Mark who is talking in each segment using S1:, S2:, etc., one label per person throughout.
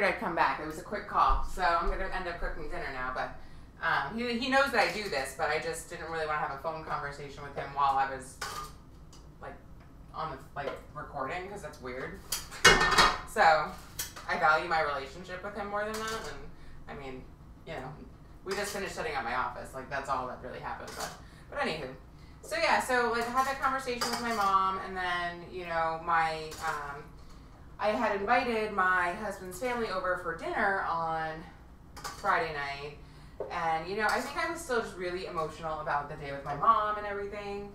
S1: I'd come back. It was a quick call, so I'm gonna end up cooking dinner now. But he knows that I do this, but I just didn't really want to have a phone conversation with him while I was like on the recording because that's weird. So I value my relationship with him more than that, and I mean, you know, we just finished setting up my office. Like that's all that really happened. But anywho, so yeah, so like I had that conversation with my mom, and then you know I had invited my husband's family over for dinner on Friday night. And, you know, I think I was still just really emotional about the day with my mom and everything.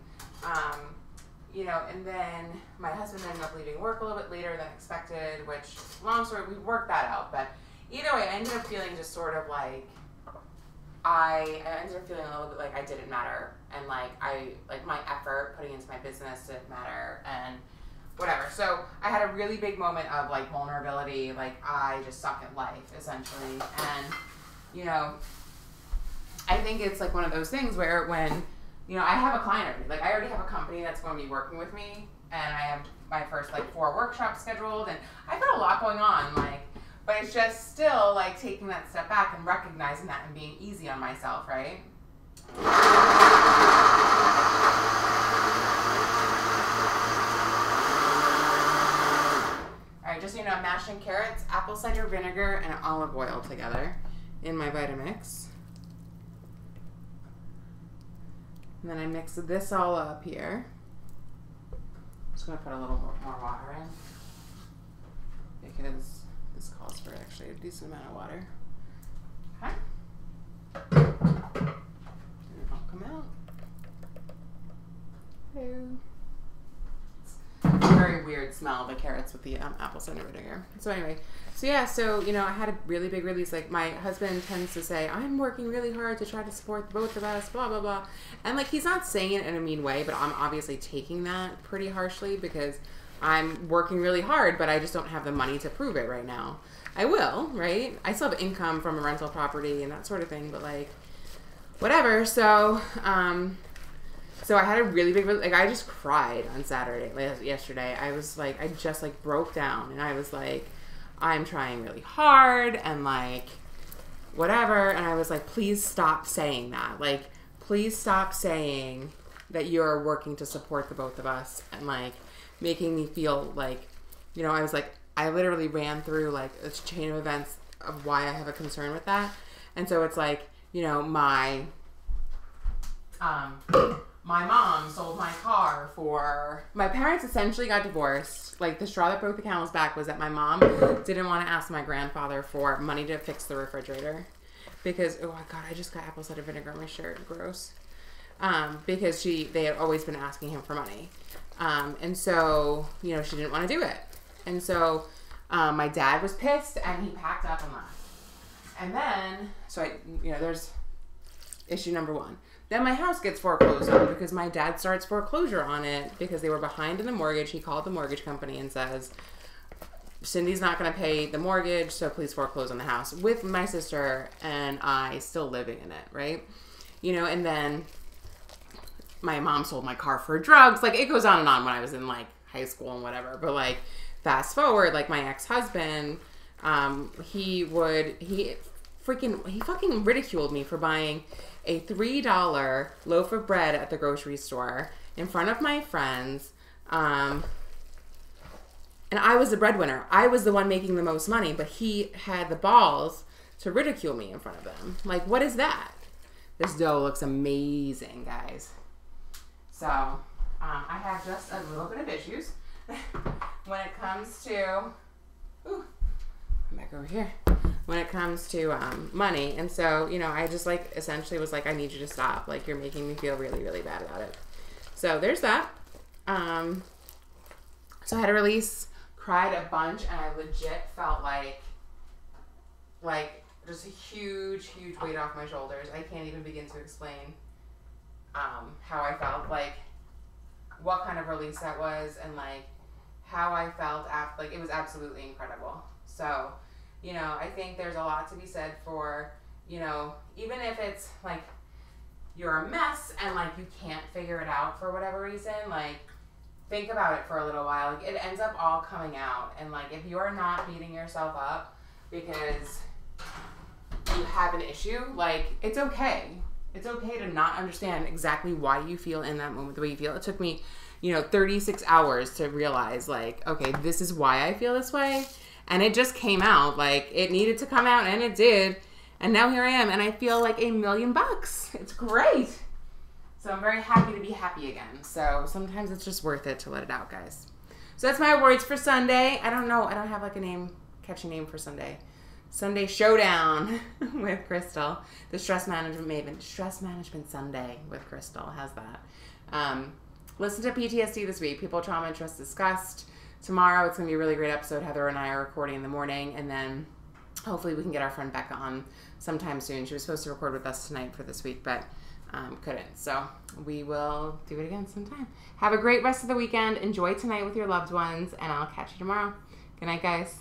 S1: You know, and then my husband ended up leaving work a little bit later than expected, which, long story, we worked that out. But either way, I ended up feeling just sort of like, I ended up feeling a little bit like I didn't matter. And like, my effort putting into my business didn't matter. And whatever. So I had a really big moment of like vulnerability, like I just suck at life essentially. And you know, I think it's like one of those things where when, you know, I have a client already, like I already have a company that's going to be working with me, and I have my first like 4 workshops scheduled, and I've got a lot going on, like, but it's just still like taking that step back and recognizing that and being easy on myself, right? Just, you know, I'm mashing carrots, apple cider vinegar, and olive oil together in my Vitamix. And then I mix this all up here. Just going to put a little more water in because this calls for actually a decent amount of water. Okay. And it'll come out. Hello. Very weird smell, the carrots with the apple cider vinegar. So anyway, so yeah, so you know, I had a really big release. Like my husband tends to say, I'm working really hard to try to support both of us, blah blah blah, and like he's not saying it in a mean way, but I'm obviously taking that pretty harshly because I'm working really hard, but I just don't have the money to prove it right now. I will, right? I still have income from a rental property and that sort of thing, but like whatever. So so I had a really big, like I just cried on Saturday, yesterday. I was like, I just like broke down, and I was like, I'm trying really hard and like whatever. And I was like, please stop saying that. Like, please stop saying that you're working to support the both of us and like making me feel like, you know, I was like, I literally ran through like a chain of events of why I have a concern with that. And so it's like, you know, my mom sold my car for... My parents essentially got divorced. Like, the straw that broke the camel's back was that my mom didn't want to ask my grandfather for money to fix the refrigerator. Because, oh my God, I just got apple cider vinegar on my shirt. Gross. Because they had always been asking him for money. And so, you know, she didn't want to do it. And so, my dad was pissed, and he packed up and left. And then, so you know, there's issue number 1. Then my house gets foreclosed on because my dad starts foreclosure on it because they were behind in the mortgage. He called the mortgage company and says, Cindy's not going to pay the mortgage, so please foreclose on the house, with my sister and I still living in it, right? You know, and then my mom sold my car for drugs. Like, it goes on and on when I was in, like, high school and whatever. But, like, fast forward, like, my ex-husband, he fucking ridiculed me for buying a $3 loaf of bread at the grocery store in front of my friends. And I was the breadwinner. I was the one making the most money, but he had the balls to ridicule me in front of them. Like, what is that? This dough looks amazing, guys. So, I have just a little bit of issues when it comes to... Ooh, come back over here. When it comes to money. And so, you know, I just like essentially was like, I need you to stop. Like, you're making me feel really, really bad about it. So there's that. So I had a release, cried a bunch, and I legit felt like just a huge, huge weight off my shoulders. I can't even begin to explain how I felt, like what kind of release that was, and like how I felt after. Like, it was absolutely incredible. So, you know, I think there's a lot to be said for, you know, even if it's like you're a mess and like you can't figure it out for whatever reason, like think about it for a little while. Like, it ends up all coming out, and like if you're not beating yourself up, because you have an issue, like, it's okay. It's okay to not understand exactly why you feel in that moment the way you feel. It took me, 36 hours to realize, like, okay, this is why I feel this way. And it just came out. Like, it needed to come out, and it did. And now here I am, and I feel like $1,000,000. It's great. So I'm very happy to be happy again. So sometimes it's just worth it to let it out, guys. So that's my awards for Sunday. I don't know. I don't have, like, a catchy name for Sunday. Sunday Showdown with Crystal. The Stress Management Maven. Stress Management Sunday with Crystal. How's that? Listen to PTSD this week. People, Trauma, and Trust discussed. Tomorrow it's going to be a really great episode. Heather and I are recording in the morning. And then hopefully we can get our friend Becca on sometime soon. She was supposed to record with us tonight for this week, but couldn't. So we will do it again sometime. Have a great rest of the weekend. Enjoy tonight with your loved ones. And I'll catch you tomorrow. Good night, guys.